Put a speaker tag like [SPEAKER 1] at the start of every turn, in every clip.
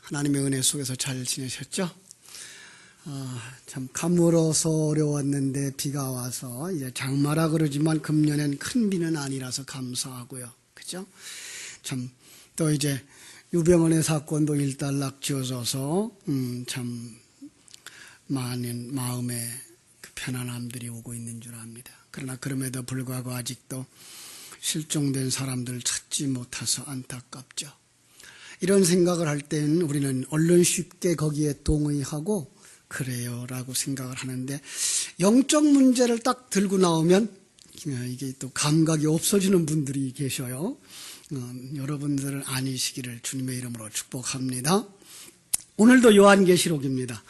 [SPEAKER 1] 하나님의 은혜 속에서 잘 지내셨죠? 참 가물어서 어려웠는데 비가 와서 이제 장마라 그러지만 금년엔 큰 비는 아니라서 감사하고요. 그죠? 참 또 이제 유병헌의 사건도 일단락 지어져서 참 많은 마음에 그 편안함들이 오고 있는 줄 압니다. 그러나 그럼에도 불구하고 아직도 실종된 사람들 찾지 못해서 안타깝죠. 이런 생각을 할 때는 우리는 얼른 쉽게 거기에 동의하고 그래요 라고 생각을 하는데, 영적 문제를 딱 들고 나오면 이게 또 감각이 없어지는 분들이 계셔요. 여러분들은 아니시기를 주님의 이름으로 축복합니다. 오늘도 요한계시록입니다.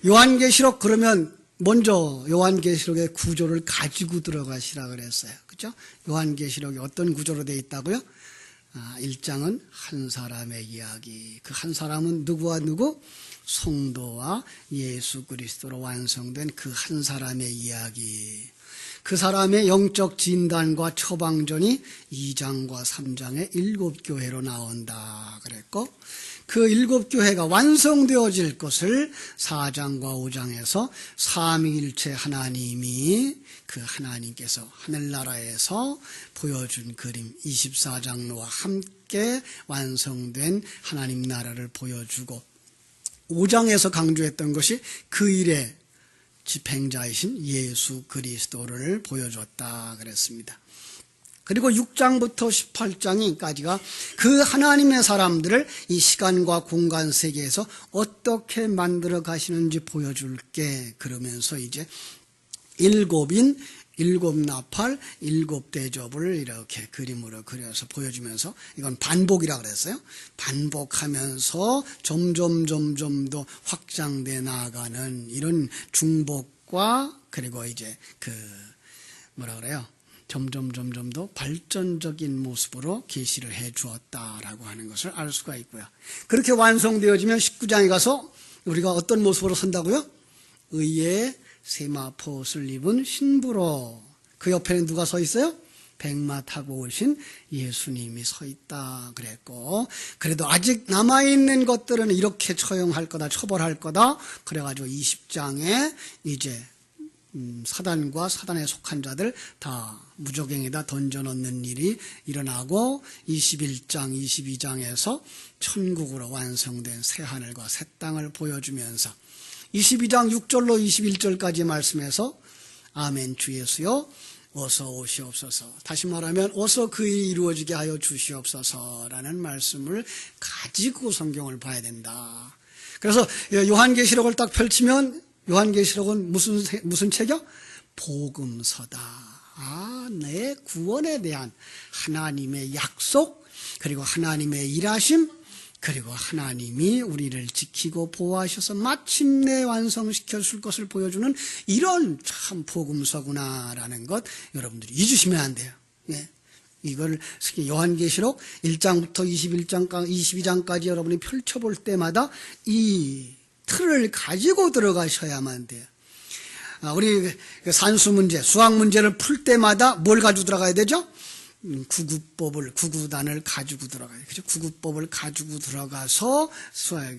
[SPEAKER 1] 요한계시록 그러면 먼저 요한계시록의 구조를 가지고 들어가시라 그랬어요. 그죠? 요한계시록이 어떤 구조로 되어 있다고요? 1장은 한 사람의 이야기. 그 한 사람은 누구와 누구? 성도와 예수 그리스도로 완성된 그 한 사람의 이야기. 그 사람의 영적 진단과 처방전이 2장과 3장의 7교회로 나온다 그랬고, 그 7교회가 완성되어질 것을 4장과 5장에서 삼위일체 하나님이, 그 하나님께서 하늘나라에서 보여준 그림 24장로와 함께 완성된 하나님 나라를 보여주고, 5장에서 강조했던 것이 그 일의 집행자이신 예수 그리스도를 보여줬다 그랬습니다. 그리고 6장부터 18장까지가 그 하나님의 사람들을 이 시간과 공간 세계에서 어떻게 만들어 가시는지 보여줄게 그러면서 이제 7인 7나팔 7대접을 이렇게 그림으로 그려서 보여주면서, 이건 반복이라 그랬어요. 반복하면서 점점 더 확장돼 나아가는 이런 중복과, 그리고 이제 점점 더 발전적인 모습으로 계시를 해 주었다라고 하는 것을 알 수가 있고요. 그렇게 완성되어지면 19장에 가서 우리가 어떤 모습으로 선다고요? 의의 세마포옷을 입은 신부로, 그 옆에는 누가 서 있어요? 백마 타고 오신 예수님이 서 있다 그랬고, 그래도 아직 남아있는 것들은 이렇게 처형할 거다, 처벌할 거다. 그래가지고 20장에 이제 사단과 사단에 속한 자들 다 무저갱에다 던져넣는 일이 일어나고, 21장, 22장에서 천국으로 완성된 새하늘과 새 땅을 보여주면서 22장 6절로 21절까지 말씀해서 아멘 주 예수여 어서 오시옵소서, 다시 말하면 어서 그 일이 이루어지게 하여 주시옵소서라는 말씀을 가지고 성경을 봐야 된다. 그래서 요한계시록을 딱 펼치면 요한계시록은 무슨 책이요? 복음서다. 내 구원에 대한 하나님의 약속, 그리고 하나님의 일하심, 그리고 하나님이 우리를 지키고 보호하셔서 마침내 완성시켜 줄 것을 보여주는 이런 참 복음서구나라는 것 여러분들이 잊으시면 안 돼요. 예. 이걸 요한계시록 1장부터 22장까지 여러분이 펼쳐볼 때마다 이 틀을 가지고 들어가셔야만 돼요. 우리 산수 문제, 수학 문제를 풀 때마다 뭘 가지고 들어가야 되죠? 구구단을 가지고 들어가요. 그죠? 구구법을 가지고 들어가서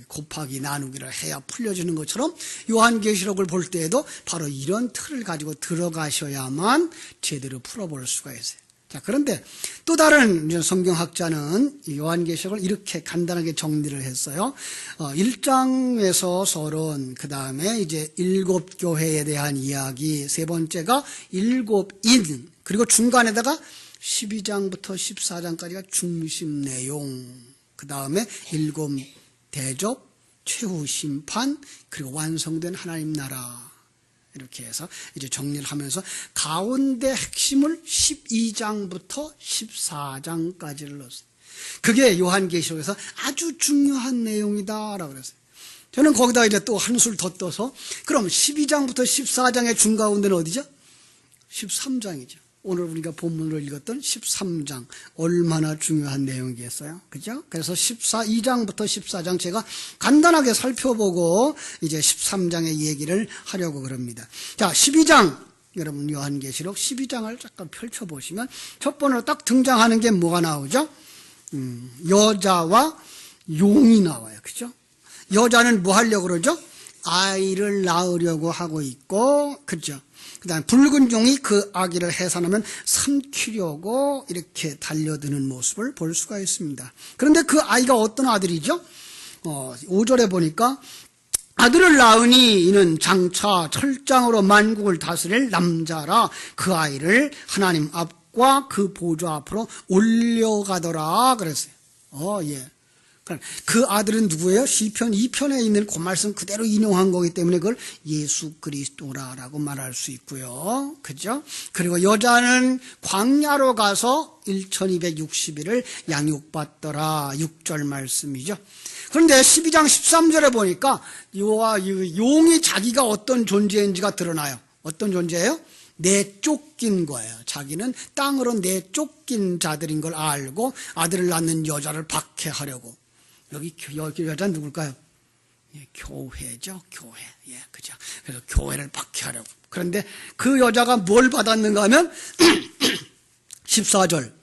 [SPEAKER 1] 곱하기 나누기를 해야 풀려지는 것처럼 요한계시록을 볼 때에도 바로 이런 틀을 가지고 들어가셔야만 제대로 풀어볼 수가 있어요. 자, 그런데 또 다른 성경학자는 요한계시록을 이렇게 간단하게 정리를 했어요. 1장에서 서론, 그 다음에 이제 7교회에 대한 이야기, 세 번째가 7인, 그리고 중간에다가 12장부터 14장까지가 중심 내용, 그 다음에 7대접, 최후 심판, 그리고 완성된 하나님 나라, 이렇게 해서 이제 정리를 하면서 가운데 핵심을 12장부터 14장까지를 넣었어요. 그게 요한계시록에서 아주 중요한 내용이다라고 그랬어요. 저는 거기다 이제 또 한술 더 떠서, 그럼 12장부터 14장의 중가운데는 어디죠? 13장이죠. 오늘 우리가 본문을 읽었던 13장, 얼마나 중요한 내용이겠어요? 그죠? 그래서 2장부터 14장 제가 간단하게 살펴보고 이제 13장의 얘기를 하려고 그럽니다. 자, 12장, 여러분 요한계시록 12장을 잠깐 펼쳐보시면 첫 번으로 딱 등장하는 게 뭐가 나오죠? 여자와 용이 나와요. 그죠? 여자는 뭐 하려고 그러죠? 아이를 낳으려고 하고 있고, 그죠? 그 다음에 붉은 용이 그 아기를 해산하면 삼키려고 이렇게 달려드는 모습을 볼 수가 있습니다. 그런데 그 아이가 어떤 아들이죠? 5절에 보니까 아들을 낳으니 이는 장차 철장으로 만국을 다스릴 남자라 그 아이를 하나님 앞과 그 보좌 앞으로 올려가더라 그랬어요. 예. 그 아들은 누구예요? 시편 2편에 있는 그 말씀 그대로 인용한 거기 때문에 그걸 예수 그리스도라고 말할 수 있고요. 그죠? 그리고 여자는 광야로 가서 1260일을 양육받더라. 6절 말씀이죠. 그런데 12장 13절에 보니까 용이 자기가 어떤 존재인지가 드러나요. 어떤 존재예요? 내쫓긴 거예요. 자기는 땅으로 내쫓긴 자들인 걸 알고 아들을 낳는 여자를 박해하려고. 여기 여자는 누굴까요? 예, 교회죠, 교회. 예, 그죠. 그래서 교회를 박해하려고. 그런데 그 여자가 뭘 받았는가 하면 14절,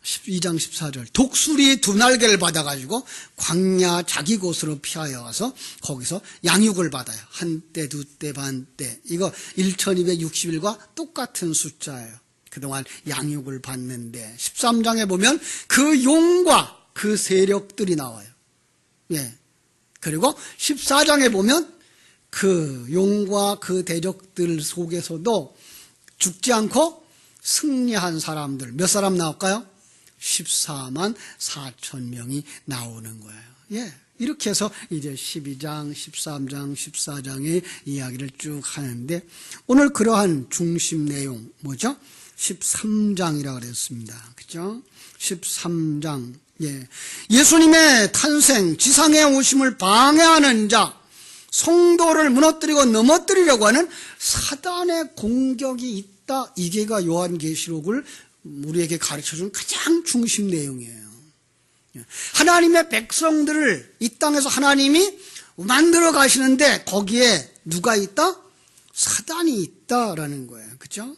[SPEAKER 1] 12장 14절. 독수리 두 날개를 받아가지고 광야 자기 곳으로 피하여 와서 거기서 양육을 받아요. 한때, 두때, 반때. 이거 1260일과 똑같은 숫자예요. 그동안 양육을 받는데 13장에 보면 그 용과 그 세력들이 나와요. 예. 그리고 14장에 보면 그 용과 그 대적들 속에서도 죽지 않고 승리한 사람들, 몇 사람 나올까요? 14만 4천 명이 나오는 거예요. 예. 이렇게 해서 이제 12장, 13장, 14장의 이야기를 쭉 하는데 오늘 그러한 중심 내용 뭐죠? 13장이라고 그랬습니다. 그죠? 13장. 예. 예수님의 탄생, 지상에 오심을 방해하는 자, 성도를 무너뜨리고 넘어뜨리려고 하는 사단의 공격이 있다. 이게가 요한계시록을 우리에게 가르쳐준 가장 중심 내용이에요. 하나님의 백성들을 이 땅에서 하나님이 만들어 가시는데 거기에 누가 있다? 사단이 있다라는 거예요. 그죠?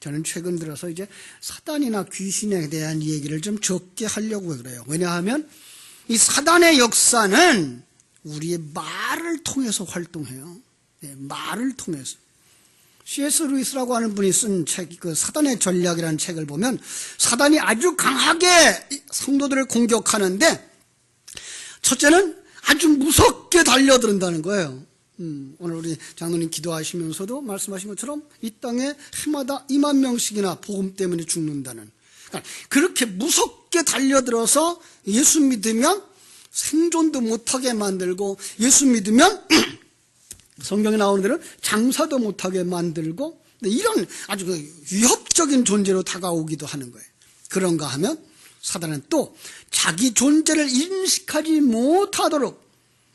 [SPEAKER 1] 저는 최근 들어서 이제 사단이나 귀신에 대한 얘기를 좀 적게 하려고 그래요. 왜냐하면 이 사단의 역사는 우리의 말을 통해서 활동해요. 네, 말을 통해서. C.S. 루이스라고 하는 분이 쓴 책, 그 사단의 전략이라는 책을 보면 사단이 아주 강하게 성도들을 공격하는데 첫째는 아주 무섭게 달려든다는 거예요. 오늘 우리 장로님 기도하시면서도 말씀하신 것처럼 이 땅에 해마다 2만 명씩이나 복음 때문에 죽는다는. 그러니까 그렇게 무섭게 달려들어서 예수 믿으면 생존도 못하게 만들고 예수 믿으면 성경에 나오는 대로 장사도 못하게 만들고 이런 아주 위협적인 존재로 다가오기도 하는 거예요. 그런가 하면 사단은 또 자기 존재를 인식하지 못하도록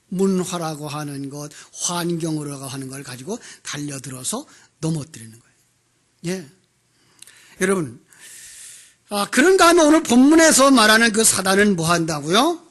[SPEAKER 1] 문화라고 하는 것, 환경으로 하는 걸 가지고 달려들어서 넘어뜨리는 거예요. 예. 여러분, 그런가 하면 오늘 본문에서 말하는 그 사단은 뭐 한다고요?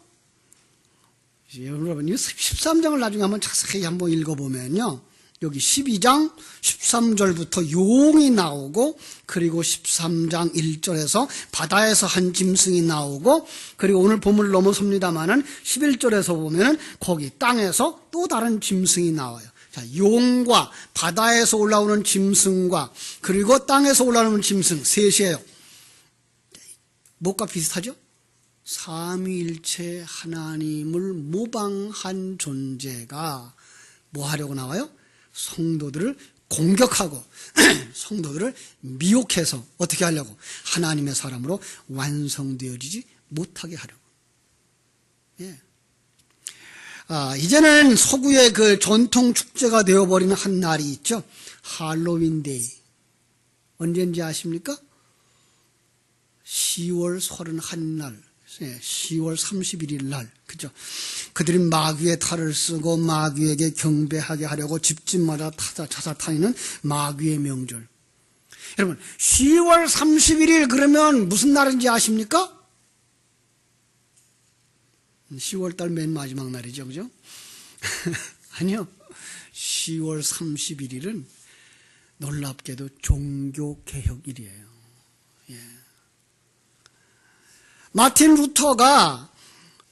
[SPEAKER 1] 여러분, 이 13장을 나중에 한번 자세히 한번 읽어보면요. 여기 12장 13절부터 용이 나오고 그리고 13장 1절에서 바다에서 한 짐승이 나오고 그리고 오늘 본문을 넘어섭니다마는 11절에서 보면은 거기 땅에서 또 다른 짐승이 나와요. 자, 용과 바다에서 올라오는 짐승과 그리고 땅에서 올라오는 짐승 셋이에요. 뭐가 비슷하죠? 삼위일체 하나님을 모방한 존재가 뭐 하려고 나와요? 성도들을 공격하고 성도들을 미혹해서 어떻게 하려고? 하나님의 사람으로 완성되어지지 못하게 하려고. 예. 이제는 서구의 그 전통 축제가 되어버리는 한 날이 있죠. 할로윈데이. 언제인지 아십니까? 10월 31날. 10월 31일 날, 그죠? 그들이 마귀의 탈을 쓰고 마귀에게 경배하게 하려고 집집마다 찾아 다니는 마귀의 명절. 여러분, 10월 31일 그러면 무슨 날인지 아십니까? 10월 달 맨 마지막 날이죠, 그죠? 아니요. 10월 31일은 놀랍게도 종교개혁일이에요. 예. 마틴 루터가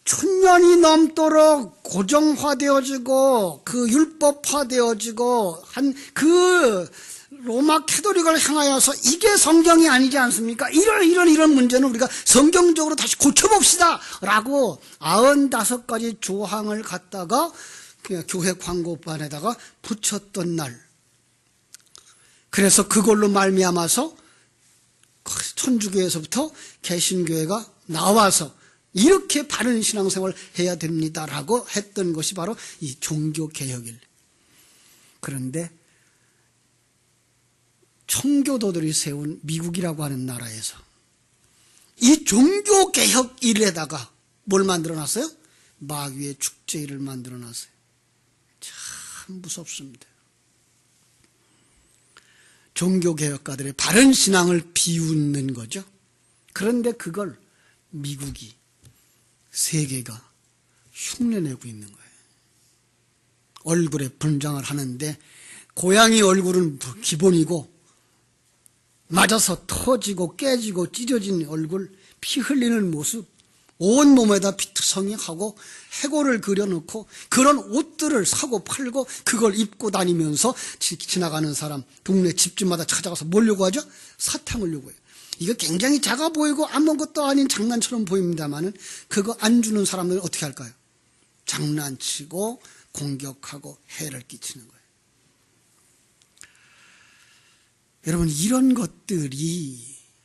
[SPEAKER 1] 천년이 넘도록 고정화되어지고 그 율법화되어지고 한 그 로마 캐토릭을 향하여서 이게 성경이 아니지 않습니까? 이런 문제는 우리가 성경적으로 다시 고쳐봅시다 라고 95가지 조항을 갖다가 교회 광고판에다가 붙였던 날, 그래서 그걸로 말미암아서 천주교에서부터 개신교회가 나와서 이렇게 바른 신앙생활을 해야 됩니다라고 했던 것이 바로 이 종교개혁일. 그런데 청교도들이 세운 미국이라고 하는 나라에서 이 종교개혁 일에다가 뭘 만들어놨어요? 마귀의 축제일을 만들어놨어요. 참 무섭습니다. 종교개혁가들의 바른 신앙을 비웃는 거죠. 그런데 그걸 미국이, 세계가 흉내내고 있는 거예요. 얼굴에 분장을 하는데 고양이 얼굴은 기본이고 맞아서 터지고 깨지고 찢어진 얼굴, 피 흘리는 모습, 온몸에다 피투성이 하고 해골을 그려놓고 그런 옷들을 사고 팔고 그걸 입고 다니면서 지나가는 사람 동네 집집마다 찾아가서 뭘 요구하죠? 사탕을 요구해요. 이거 굉장히 작아 보이고 아무것도 아닌 장난처럼 보입니다만은 그거 안 주는 사람들은 어떻게 할까요? 장난치고 공격하고 해를 끼치는 거예요. 여러분, 이런 것들이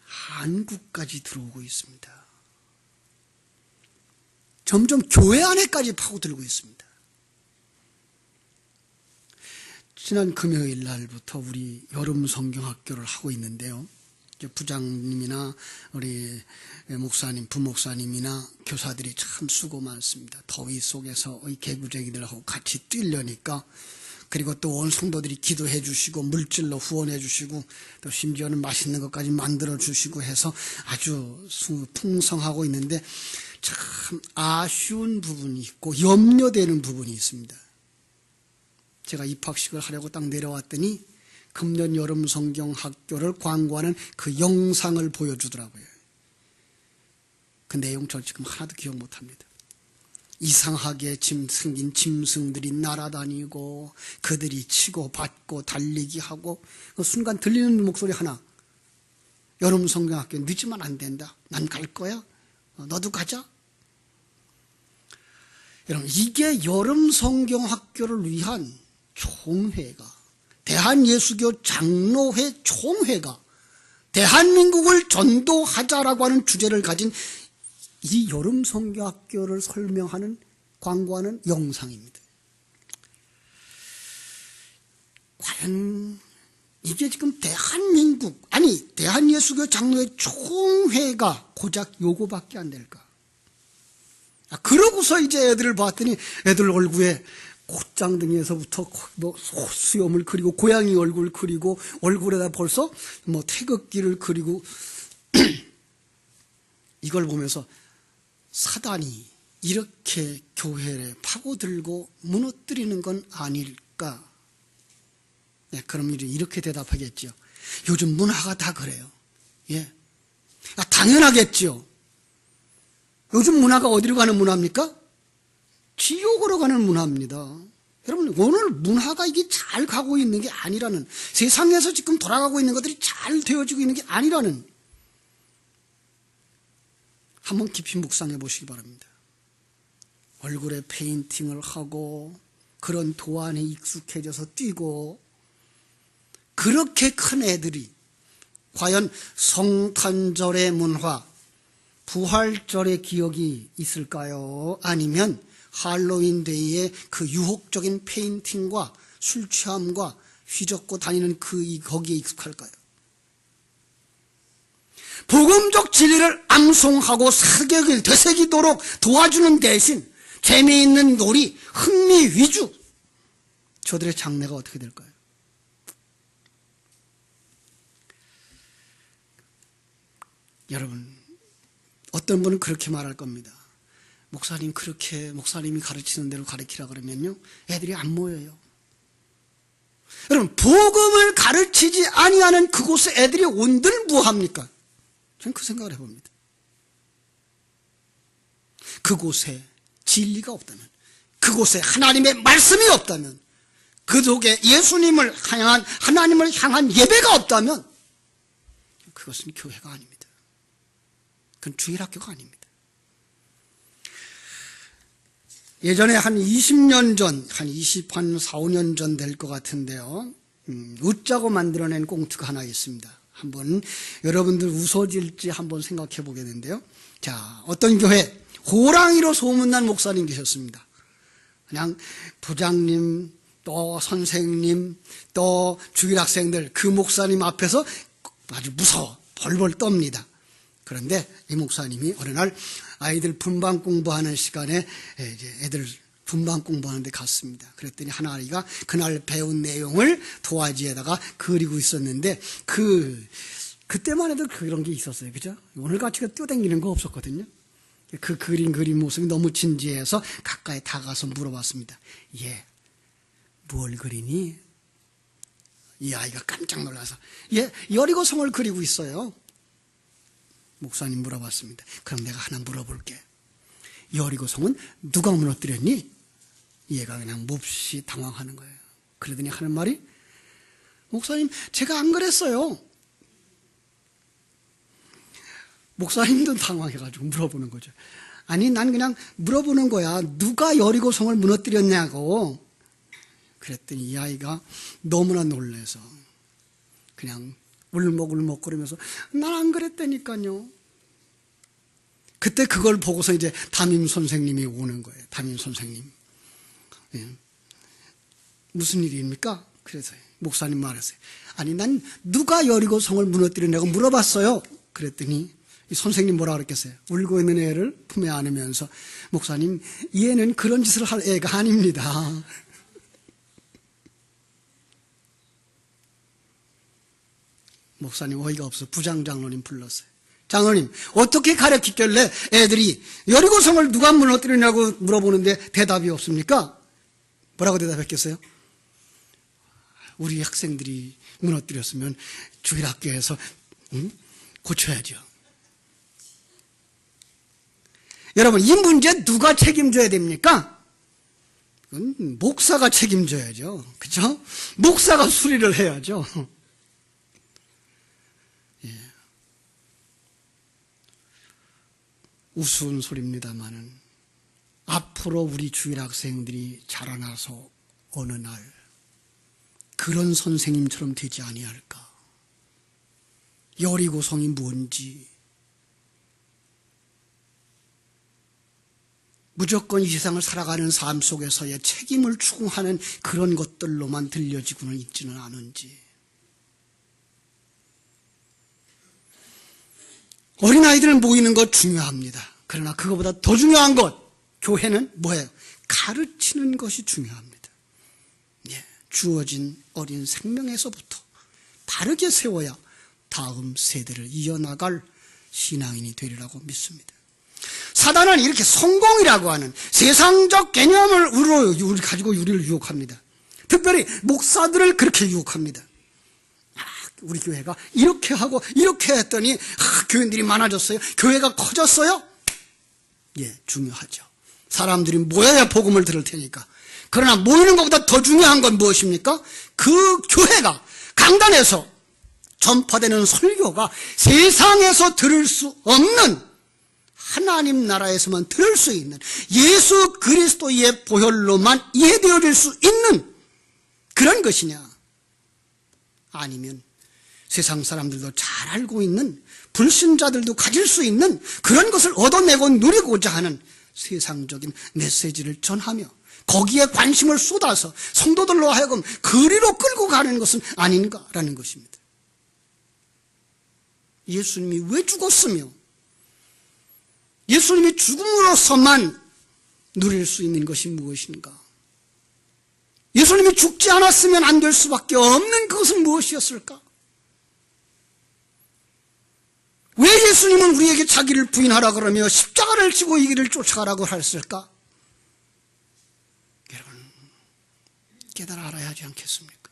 [SPEAKER 1] 한국까지 들어오고 있습니다. 점점 교회 안에까지 파고들고 있습니다. 지난 금요일 날부터 우리 여름 성경학교를 하고 있는데요. 부장님이나 우리 목사님, 부목사님이나 교사들이 참 수고 많습니다. 더위 속에서 이 개구쟁이들하고 같이 뛰려니까, 그리고 또 온 성도들이 기도해 주시고 물질로 후원해 주시고 또 심지어는 맛있는 것까지 만들어 주시고 해서 아주 풍성하고 있는데 참 아쉬운 부분이 있고 염려되는 부분이 있습니다. 제가 입학식을 하려고 딱 내려왔더니 금년 여름 성경 학교를 광고하는 그 영상을 보여주더라고요. 그 내용 저 지금 하나도 기억 못합니다. 이상하게 생긴 짐승들이 날아다니고 그들이 치고 받고 달리기 하고 그 순간 들리는 목소리 하나, 여름 성경학교 늦으면 안 된다, 난 갈 거야, 너도 가자. 여러분, 이게 여름 성경학교를 위한 총회가, 대한예수교 장로회 총회가 대한민국을 전도하자라고 하는 주제를 가진 이 여름 성경학교를 설명하는, 광고하는 영상입니다. 과연 이게 지금 대한민국, 아니 대한예수교 장로회 총회가 고작 요거밖에 안 될까? 그러고서 이제 애들을 봤더니 애들 얼굴에 콧장등에서부터 수염을 그리고 고양이 얼굴 그리고 얼굴에다 벌써 태극기를 그리고 이걸 보면서 사단이 이렇게 교회에 파고들고 무너뜨리는 건 아닐까? 네, 그럼 이렇게 대답하겠죠. 요즘 문화가 다 그래요. 예, 당연하겠죠. 요즘 문화가 어디로 가는 문화입니까? 지옥으로 가는 문화입니다. 여러분, 오늘 문화가 이게 잘 가고 있는 게 아니라는, 세상에서 지금 돌아가고 있는 것들이 잘 되어지고 있는 게 아니라는, 한번 깊이 묵상해 보시기 바랍니다. 얼굴에 페인팅을 하고 그런 도안에 익숙해져서 뛰고 그렇게 큰 애들이 과연 성탄절의 문화, 부활절의 기억이 있을까요? 아니면 할로윈데이의 그 유혹적인 페인팅과 술 취함과 휘젓고 다니는 거기에 익숙할까요? 복음적 진리를 암송하고 사격을 되새기도록 도와주는 대신 재미있는 놀이, 흥미 위주, 저들의 장래가 어떻게 될까요? 여러분, 어떤 분은 그렇게 말할 겁니다. 목사님이 가르치는 대로 가르치라 그러면요, 애들이 안 모여요. 여러분, 복음을 가르치지 아니하는 그곳에 애들이 온들 뭐합니까? 저는 그 생각을 해봅니다. 그곳에 진리가 없다면, 그곳에 하나님의 말씀이 없다면, 그 속에 예수님을 향한, 하나님을 향한 예배가 없다면 그것은 교회가 아닙니다. 그건 주일학교가 아닙니다. 예전에 한 20년 전, 한 4, 5년 전 될 것 같은데요. 웃자고 만들어낸 꽁트가 하나 있습니다. 한번 여러분들 웃어질지 한번 생각해 보겠는데요. 자, 어떤 교회 호랑이로 소문난 목사님 계셨습니다. 그냥 부장님, 또 선생님, 또 주일학생들, 그 목사님 앞에서 아주 무서워 벌벌 떱니다. 그런데 이 목사님이 어느 날 아이들 분반 공부하는 시간에 애들 분반 공부하는데 갔습니다. 그랬더니 한 아이가 그날 배운 내용을 도화지에다가 그리고 있었는데 그때만 해도 그런 게 있었어요. 그죠? 오늘같이 뛰어다니는 거 없었거든요. 그 그린 모습이 너무 진지해서 가까이 다가가서 물어봤습니다. 예, 뭘 그리니? 이 아이가 깜짝 놀라서 예, 여리고성을 그리고 있어요. 목사님 물어봤습니다. 그럼 내가 하나 물어볼게. 여리고성은 누가 무너뜨렸니? 얘가 그냥 몹시 당황하는 거예요. 그러더니 하는 말이, 목사님 제가 안 그랬어요. 목사님도 당황해가지고 물어보는 거죠. 아니, 난 그냥 물어보는 거야. 누가 여리고성을 무너뜨렸냐고. 그랬더니 이 아이가 너무나 놀라서 그냥 울먹울먹거리면서 난 안 그랬다니까요. 그때 그걸 보고서 이제 담임 선생님이 오는 거예요. 담임 선생님. 예. 무슨 일입니까? 그래서 목사님 말했어요. 아니, 난 누가 여리고성을 무너뜨렸냐고 물어봤어요. 그랬더니 이 선생님 뭐라 그랬겠어요? 울고 있는 애를 품에 안으면서, 목사님, 이 애는 그런 짓을 할 애가 아닙니다. 목사님 어이가 없어 부장장로님 불렀어요. 장로님, 어떻게 가르치길래 애들이 여리고성을 누가 무너뜨리냐고 물어보는데 대답이 없습니까? 뭐라고 대답했겠어요? 우리 학생들이 무너뜨렸으면 주일학교에서 고쳐야죠. 여러분, 이 문제 누가 책임져야 됩니까? 그건 목사가 책임져야죠. 그렇죠? 목사가 수리를 해야죠. 우스운 소리입니다마는 앞으로 우리 주일학생들이 자라나서 어느 날 그런 선생님처럼 되지 아니할까. 여리고성이 뭔지, 무조건 이 세상을 살아가는 삶 속에서의 책임을 추구하는 그런 것들로만 들려지고는 있지는 않은지. 어린아이들 모이는 것 중요합니다. 그러나 그것보다 더 중요한 것, 교회는 뭐예요? 가르치는 것이 중요합니다. 예, 주어진 어린 생명에서부터 바르게 세워야 다음 세대를 이어나갈 신앙인이 되리라고 믿습니다. 사단은 이렇게 성공이라고 하는 세상적 개념을 가지고 우리를 유혹합니다. 특별히 목사들을 그렇게 유혹합니다. 우리 교회가 이렇게 하고 이렇게 했더니 교인들이 많아졌어요. 교회가 커졌어요. 예, 중요하죠. 사람들이 모여야 복음을 들을 테니까. 그러나 모이는 것보다 더 중요한 건 무엇입니까? 그 교회가 강단에서 전파되는 설교가 세상에서 들을 수 없는, 하나님 나라에서만 들을 수 있는, 예수 그리스도의 보혈로만 이해되어질 수 있는 그런 것이냐, 아니면 세상 사람들도 잘 알고 있는, 불신자들도 가질 수 있는 그런 것을 얻어내고 누리고자 하는 세상적인 메시지를 전하며 거기에 관심을 쏟아서 성도들로 하여금 그리로 끌고 가는 것은 아닌가라는 것입니다. 예수님이 왜 죽었으며 예수님이 죽음으로서만 누릴 수 있는 것이 무엇인가? 예수님이 죽지 않았으면 안 될 수밖에 없는 그것은 무엇이었을까? 왜 예수님은 우리에게 자기를 부인하라 그러며 십자가를 지고 이 길을 쫓아가라고 했을까? 여러분, 깨달아 알아야 하지 않겠습니까?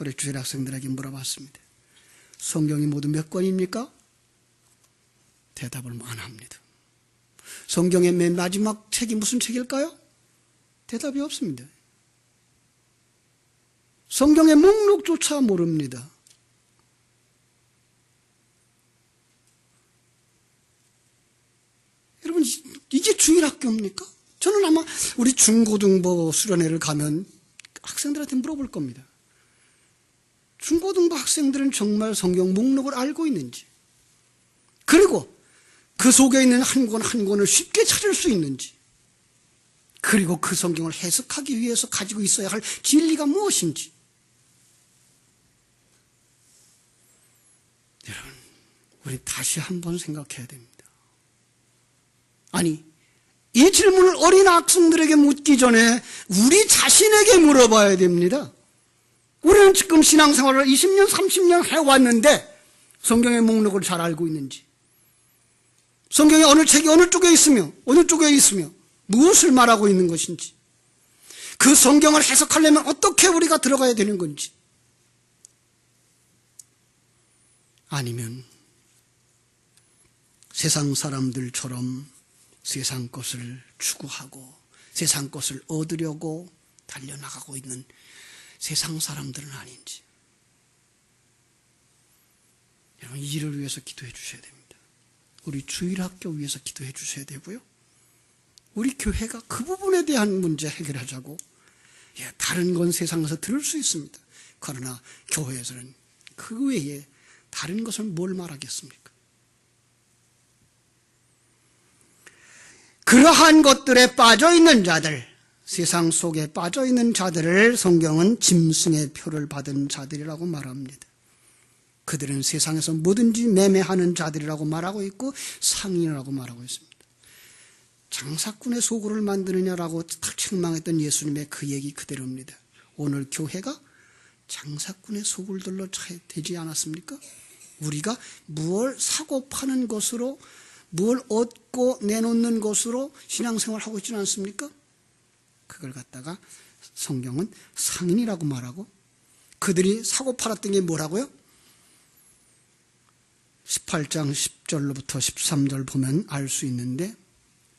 [SPEAKER 1] 우리 주일학생들에게 물어봤습니다. 성경이 모두 몇 권입니까? 대답을 안 합니다. 성경의 맨 마지막 책이 무슨 책일까요? 대답이 없습니다. 성경의 목록조차 모릅니다. 여러분, 이게 주일학교입니까? 저는 아마 우리 중고등부 수련회를 가면 학생들한테 물어볼 겁니다. 중고등부 학생들은 정말 성경 목록을 알고 있는지, 그리고 그 속에 있는 한 권 한 권을 쉽게 찾을 수 있는지, 그리고 그 성경을 해석하기 위해서 가지고 있어야 할 진리가 무엇인지. 여러분, 우리 다시 한번 생각해야 됩니다. 아니, 이 질문을 어린 학생들에게 묻기 전에 우리 자신에게 물어봐야 됩니다. 우리는 지금 신앙생활을 20년, 30년 해왔는데 성경의 목록을 잘 알고 있는지, 성경의 어느 책이 어느 쪽에 있으며 무엇을 말하고 있는 것인지, 그 성경을 해석하려면 어떻게 우리가 들어가야 되는 건지, 아니면 세상 사람들처럼 세상 것을 추구하고 세상 것을 얻으려고 달려나가고 있는 세상 사람들은 아닌지. 여러분, 이를 위해서 기도해 주셔야 됩니다. 우리 주일학교 위해서 기도해 주셔야 되고요. 우리 교회가 그 부분에 대한 문제 해결하자고. 다른 건 세상에서 들을 수 있습니다. 그러나 교회에서는 그 외에 다른 것을 뭘 말하겠습니까? 그러한 것들에 빠져있는 자들, 세상 속에 빠져있는 자들을 성경은 짐승의 표를 받은 자들이라고 말합니다. 그들은 세상에서 뭐든지 매매하는 자들이라고 말하고 있고 상인이라고 말하고 있습니다. 장사꾼의 소굴을 만드느냐라고 탁 책망했던 예수님의 그 얘기 그대로입니다. 오늘 교회가 장사꾼의 소굴들로 되지 않았습니까? 우리가 무엇을 사고 파는 것으로, 무엇을 얻고 내놓는 것으로 신앙생활을 하고 있지는 않습니까? 그걸 갖다가 성경은 상인이라고 말하고, 그들이 사고 팔았던 게 뭐라고요? 18장 10절로부터 13절 보면 알 수 있는데,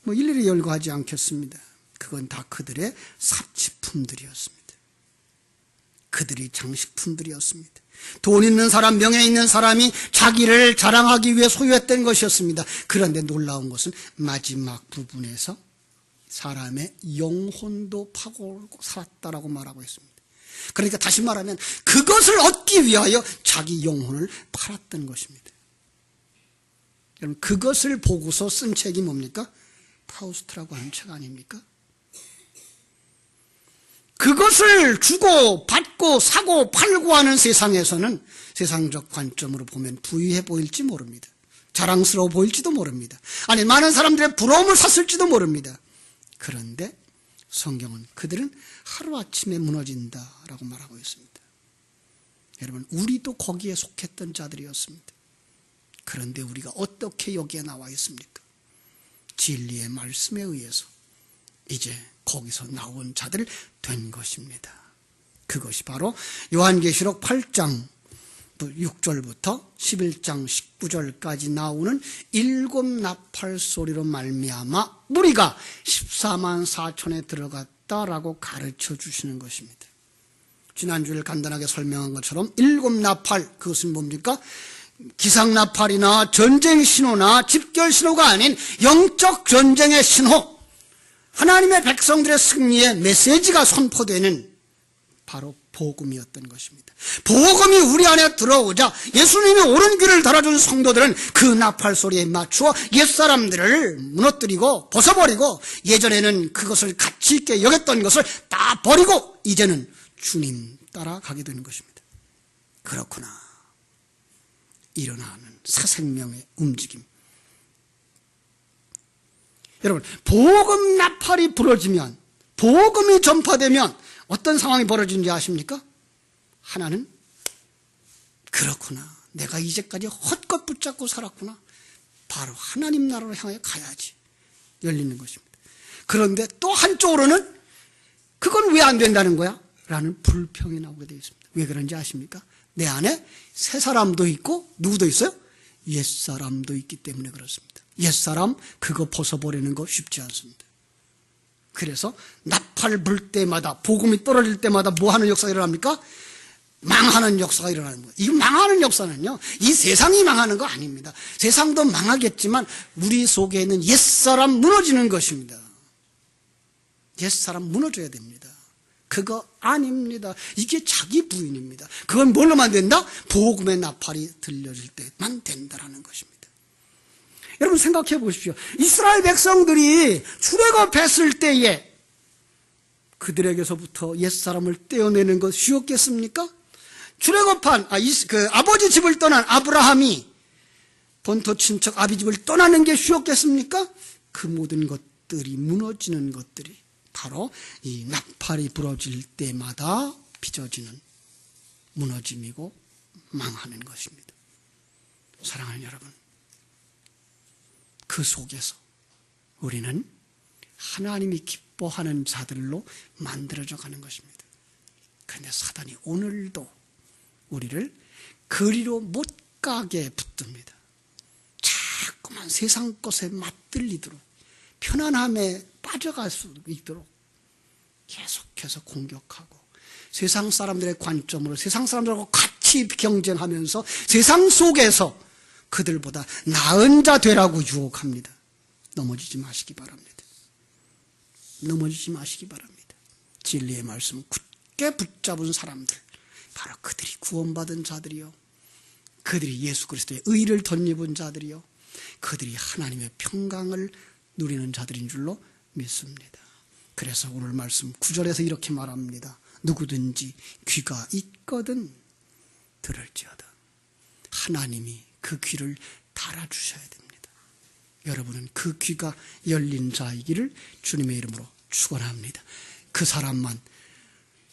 [SPEAKER 1] 일일이 열거하지 않겠습니다. 그건 다 그들의 사치품들이었습니다. 그들이 장식품들이었습니다. 돈 있는 사람, 명예 있는 사람이 자기를 자랑하기 위해 소유했던 것이었습니다. 그런데 놀라운 것은 마지막 부분에서 사람의 영혼도 파고들고 살았다라고 말하고 있습니다. 그러니까 다시 말하면 그것을 얻기 위하여 자기 영혼을 팔았던 것입니다. 여러분, 그것을 보고서 쓴 책이 뭡니까? 파우스트라고 하는 책 아닙니까? 그것을 주고 받고 사고 팔고 하는 세상에서는 세상적 관점으로 보면 부유해 보일지 모릅니다. 자랑스러워 보일지도 모릅니다. 아니, 많은 사람들의 부러움을 샀을지도 모릅니다. 그런데 성경은 그들은 하루아침에 무너진다라고 말하고 있습니다. 여러분, 우리도 거기에 속했던 자들이었습니다. 그런데 우리가 어떻게 여기에 나와 있습니까? 진리의 말씀에 의해서 이제 거기서 나온 자들 된 것입니다. 그것이 바로 요한계시록 8장 6절부터 11장 19절까지 나오는 7 나팔 소리로 말미암아 우리가 14만 4천에 들어갔다라고 가르쳐 주시는 것입니다. 지난주에 간단하게 설명한 것처럼 7 나팔, 그것은 뭡니까? 기상나팔이나 전쟁 신호나 집결 신호가 아닌 영적 전쟁의 신호, 하나님의 백성들의 승리의 메시지가 선포되는 바로 복음이었던 것입니다. 복음이 우리 안에 들어오자 예수님이 옳은 길을 달아준 성도들은 그 나팔 소리에 맞추어 옛사람들을 무너뜨리고 벗어버리고, 예전에는 그것을 가치 있게 여겼던 것을 다 버리고 이제는 주님 따라가게 되는 것입니다. 그렇구나. 일어나는 새생명의 움직임. 여러분, 복음 나팔이 부러지면, 복음이 전파되면 어떤 상황이 벌어지는지 아십니까? 하나는 그렇구나, 내가 이제까지 헛것 붙잡고 살았구나, 바로 하나님 나라로 향하여 가야지, 열리는 것입니다. 그런데 또 한쪽으로는 그건 왜 안 된다는 거야? 라는 불평이 나오게 되어 있습니다. 왜 그런지 아십니까? 내 안에 새 사람도 있고 누구도 있어요? 옛사람도 있기 때문에 그렇습니다. 옛사람 그거 벗어버리는 거 쉽지 않습니다. 그래서 나팔 불 때마다, 복음이 떨어질 때마다 뭐 하는 역사가 일어납니까? 망하는 역사가 일어나는 거예요. 이 망하는 역사는요, 이 세상이 망하는 거 아닙니다. 세상도 망하겠지만 우리 속에 있는 옛사람 무너지는 것입니다. 옛사람 무너져야 됩니다. 그거 아닙니다. 이게 자기 부인입니다. 그건 뭘로만 된다? 복음의 나팔이 들려질 때만 된다라는 것입니다. 여러분 생각해 보십시오. 이스라엘 백성들이 출애굽했을 때에 그들에게서부터 옛사람을 떼어내는 것 쉬웠겠습니까? 출애굽한 아버지 집을 떠난 아브라함이 본토 친척 아비 집을 떠나는 게 쉬웠겠습니까? 그 모든 것들이 무너지는 것들이 바로 이 나팔이 불어질 때마다 빚어지는 무너짐이고 망하는 것입니다. 사랑하는 여러분, 그 속에서 우리는 하나님이 기뻐하는 자들로 만들어져 가는 것입니다. 그런데 사단이 오늘도 우리를 그리로 못 가게 붙듭니다. 자꾸만 세상 것에 맞들리도록, 편안함에 빠져갈 수 있도록 계속해서 공격하고, 세상 사람들의 관점으로 세상 사람들하고 같이 경쟁하면서 세상 속에서 그들보다 나은 자 되라고 유혹합니다. 넘어지지 마시기 바랍니다. 넘어지지 마시기 바랍니다. 진리의 말씀 굳게 붙잡은 사람들, 바로 그들이 구원받은 자들이요, 그들이 예수 그리스도의 의를 덧입은 자들이요, 그들이 하나님의 평강을 누리는 자들인 줄로 믿습니다. 그래서 오늘 말씀 9절에서 이렇게 말합니다. 누구든지 귀가 있거든 들을지어다. 하나님이 그 귀를 달아주셔야 됩니다. 여러분은 그 귀가 열린 자이기를 주님의 이름으로 축원합니다. 그 사람만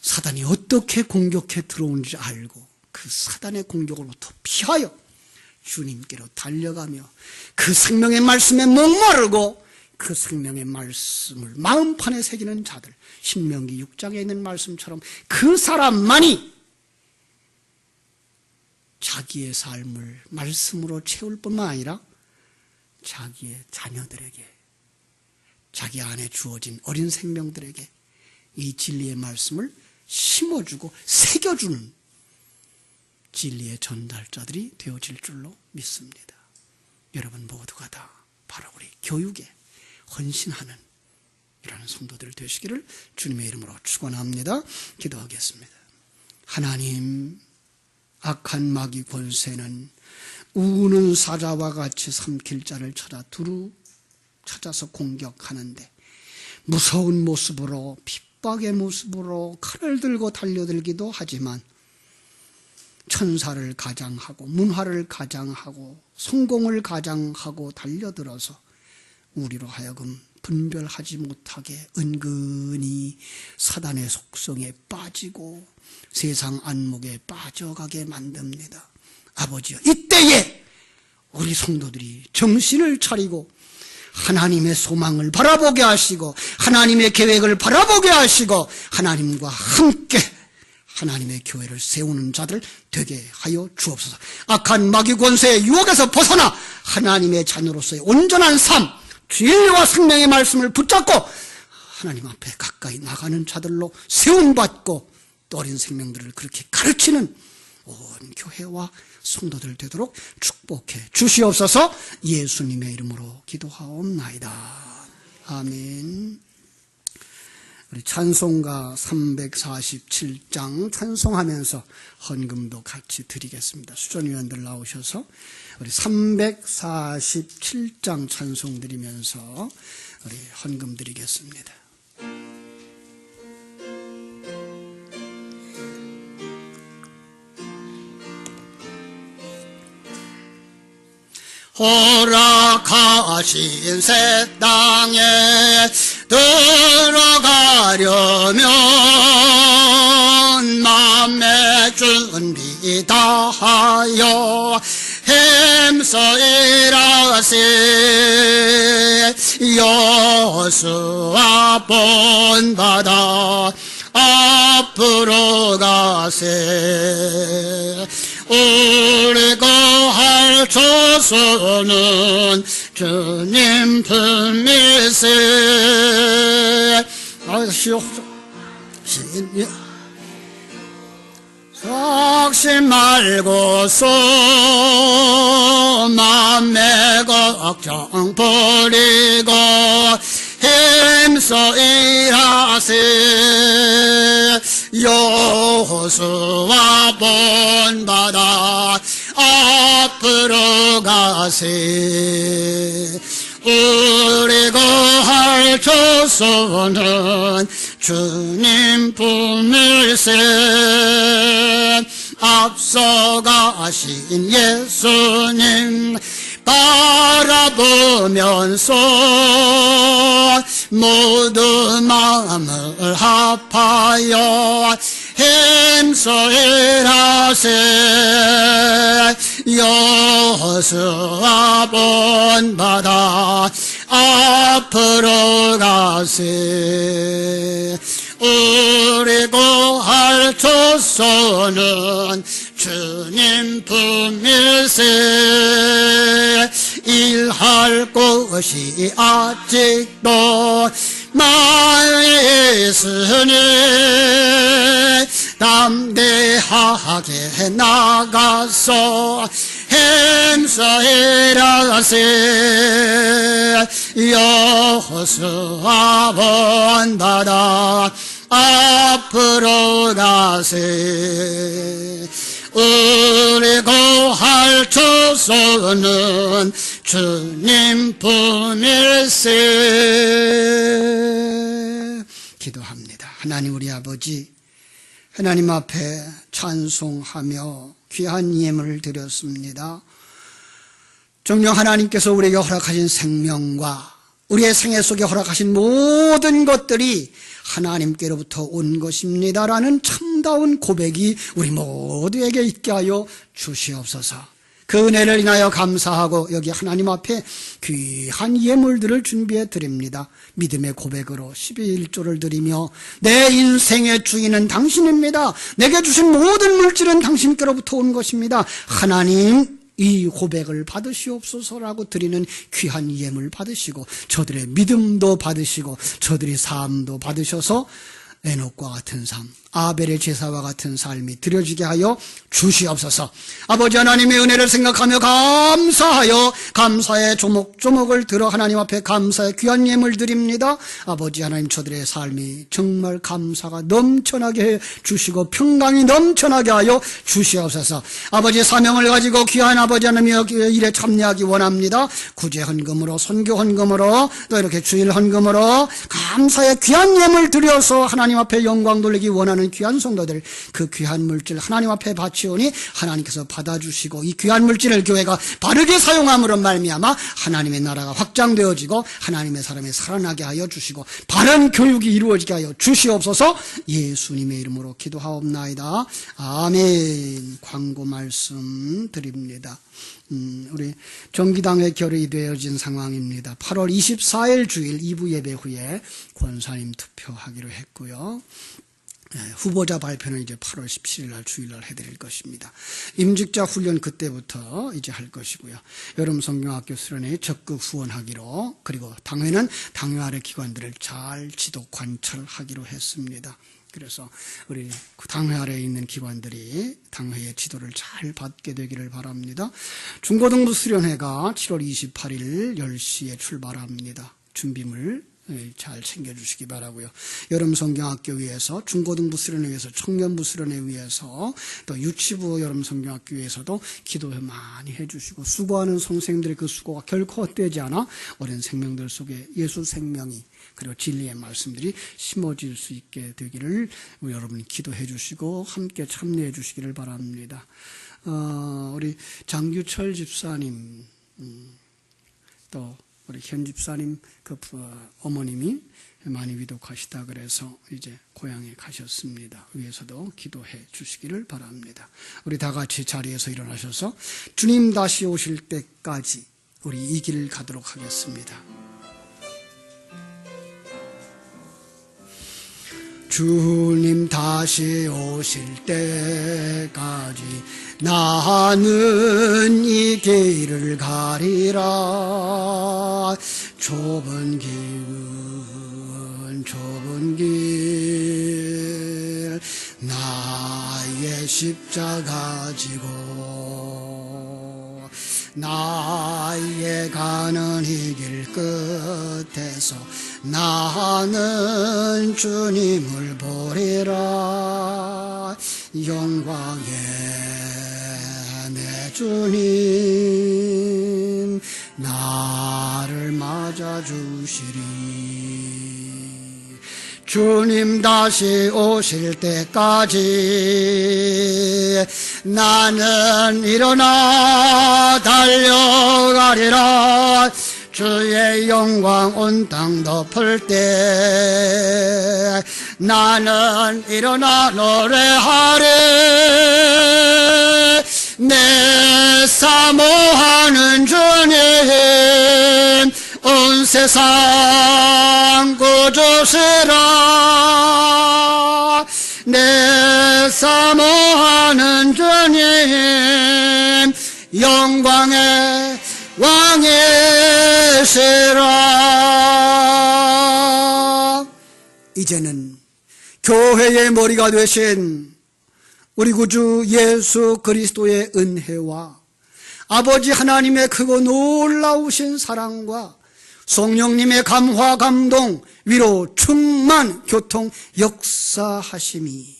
[SPEAKER 1] 사단이 어떻게 공격해 들어오는지 알고 그 사단의 공격으로부터 피하여 주님께로 달려가며 그 생명의 말씀에 목마르고 그 생명의 말씀을 마음판에 새기는 자들, 신명기 6장에 있는 말씀처럼 그 사람만이 자기의 삶을 말씀으로 채울 뿐만 아니라 자기의 자녀들에게, 자기 안에 주어진 어린 생명들에게 이 진리의 말씀을 심어주고 새겨주는 진리의 전달자들이 되어질 줄로 믿습니다. 여러분 모두가 다 바로 우리 교육에 헌신하는 이런 성도들 되시기를 주님의 이름으로 축원합니다. 기도하겠습니다. 하나님, 악한 마귀 권세는 우는 사자와 같이 삼킬 자를 찾아 두루 찾아서 공격하는데 무서운 모습으로, 핍박의 모습으로 칼을 들고 달려들기도 하지만 천사를 가장하고 문화를 가장하고 성공을 가장하고 달려들어서 우리로 하여금 분별하지 못하게 은근히 사단의 속성에 빠지고 세상 안목에 빠져가게 만듭니다. 아버지여, 이때에 우리 성도들이 정신을 차리고 하나님의 소망을 바라보게 하시고 하나님의 계획을 바라보게 하시고 하나님과 함께 하나님의 교회를 세우는 자들 되게 하여 주옵소서. 악한 마귀 권세의 유혹에서 벗어나 하나님의 자녀로서의 온전한 삶, 진리와 생명의 말씀을 붙잡고 하나님 앞에 가까이 나가는 자들로 세움받고 또 어린 생명들을 그렇게 가르치는 온 교회와 성도들 되도록 축복해 주시옵소서. 예수님의 이름으로 기도하옵나이다. 아멘. 우리 찬송가 347장 찬송하면서 헌금도 같이 드리겠습니다. 수전위원들 나오셔서 우리 347장 찬송 드리면서 우리 헌금 드리겠습니다. 허락하신 새 땅에 들어가려면 맘의 준비 다하여 힘써 일하세. 여수와 본바다 앞으로 가세. 우리가 할 조소는 주님 품일세. 속심 말고서 맘의 걱정 버리고 힘써 일하세. 여호수아 본받아 앞으로 가세. 우리가 할 조소는 주님 품일세. 앞서가신 예수님 바라보면서 모두 마음을 합하여 힘써 일하세. 여호수아 본받아 앞으로 가세. 우리가 할 조소는 주님 품일세. 일할 곳이 아직도 많이 있으니 담대하게 나가서 힘써 일하세. 여호수아 본받아 앞으로 가세. 우리가 할 조소는 주님 품일세. 기도합니다. 하나님 우리 아버지, 하나님 앞에 찬송하며 귀한 예물을 드렸습니다. 정녕 하나님께서 우리에게 허락하신 생명과 우리의 생애 속에 허락하신 모든 것들이 하나님께로부터 온 것입니다라는 참다운 고백이 우리 모두에게 있게 하여 주시옵소서. 그 은혜를 인하여 감사하고 여기 하나님 앞에 귀한 예물들을 준비해 드립니다. 믿음의 고백으로 12일조를 드리며 내 인생의 주인은 당신입니다. 내게 주신 모든 물질은 당신께로부터 온 것입니다. 하나님 이 고백을 받으시옵소서라고 드리는 귀한 예물 받으시고 저들의 믿음도 받으시고 저들의 삶도 받으셔서 에녹과 같은 삶, 아벨의 제사와 같은 삶이 드려지게 하여 주시옵소서. 아버지 하나님의 은혜를 생각하며 감사하여 감사의 조목조목을 들어 하나님 앞에 감사의 귀한 예물 드립니다. 아버지 하나님 저들의 삶이 정말 감사가 넘쳐나게 해 주시고 평강이 넘쳐나게 하여 주시옵소서. 아버지 사명을 가지고 귀한 아버지 하나님의 일에 참여하기 원합니다. 구제 헌금으로 선교 헌금으로 또 이렇게 주일 헌금으로 감사의 귀한 예물 드려서 하나님 앞에 영광 돌리기 원하는 귀한 성도들 그 귀한 물질 하나님 앞에 바치오니 하나님께서 받아주시고 이 귀한 물질을 교회가 바르게 사용함으로 말미암아 하나님의 나라가 확장되어지고 하나님의 사람이 살아나게 하여 주시고 바른 교육이 이루어지게 하여 주시옵소서. 예수님의 이름으로 기도하옵나이다. 아멘. 광고 말씀 드립니다. 우리 정기당회 결의되어진 상황입니다. 8월 24일 주일 2부 예배 후에 권사님 투표하기로 했고요. 후보자 발표는 이제 8월 17일 날 주일날 해드릴 것입니다. 임직자 훈련 그때부터 이제 할 것이고요. 여름 성경학교 수련회에 적극 후원하기로, 그리고 당회는 당회 아래 기관들을 잘 지도 관철하기로 했습니다. 그래서 우리 당회 아래에 있는 기관들이 당회의 지도를 잘 받게 되기를 바랍니다. 중고등부 수련회가 7월 28일 10시에 출발합니다. 준비물 잘 챙겨주시기 바라고요. 여름 성경학교 위에서, 중고등부 수련회 위해서, 청년부 수련회 위해서, 또 유치부 여름 성경학교 위해서도 기도 많이 해주시고, 수고하는 선생님들의 그 수고가 결코 헛되지 않아 어린 생명들 속에 예수 생명이, 그리고 진리의 말씀들이 심어질 수 있게 되기를 우리 여러분이 기도해 주시고 함께 참여해 주시기를 바랍니다. 우리 장규철 집사님, 또 우리 현 집사님 그 어머님이 많이 위독하시다 그래서 이제 고향에 가셨습니다. 위에서도 기도해 주시기를 바랍니다. 우리 다 같이 자리에서 일어나셔서 주님 다시 오실 때까지 우리 이 길 가도록 하겠습니다. 주님 다시 오실 때까지 나는 이 길을 가리라. 좁은 길 나의 십자가 지고 나의 가는 이 길 끝에서 나는 주님을 보리라. 영광의 내 주님 나를 맞아주시리. 주님 다시 오실 때까지 나는 일어나 달려가리라. 주의 영광 온 땅 덮을 때 나는 일어나 노래하리. 내 사모하는 주님 온 세상 구주시라. 내 사모하는 주님 영광의 왕이시라. 이제는 교회의 머리가 되신 우리 구주 예수 그리스도의 은혜와 아버지 하나님의 크고 놀라우신 사랑과 성령님의 감화 감동 위로 충만 교통 역사하심이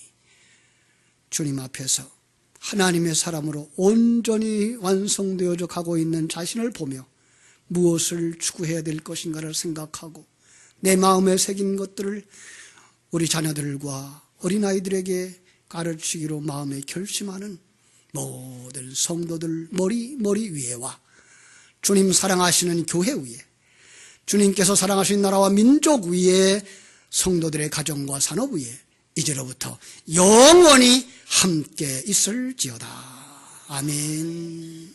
[SPEAKER 1] 주님 앞에서 하나님의 사람으로 온전히 완성되어져 가고 있는 자신을 보며 무엇을 추구해야 될 것인가를 생각하고 내 마음에 새긴 것들을 우리 자녀들과 어린아이들에게 가르치기로 마음에 결심하는 모든 성도들 머리 위에와 주님 사랑하시는 교회 위에 주님께서 사랑하신 나라와 민족 위에 성도들의 가정과 산업 위에 이제로부터 영원히 함께 있을지어다. 아멘.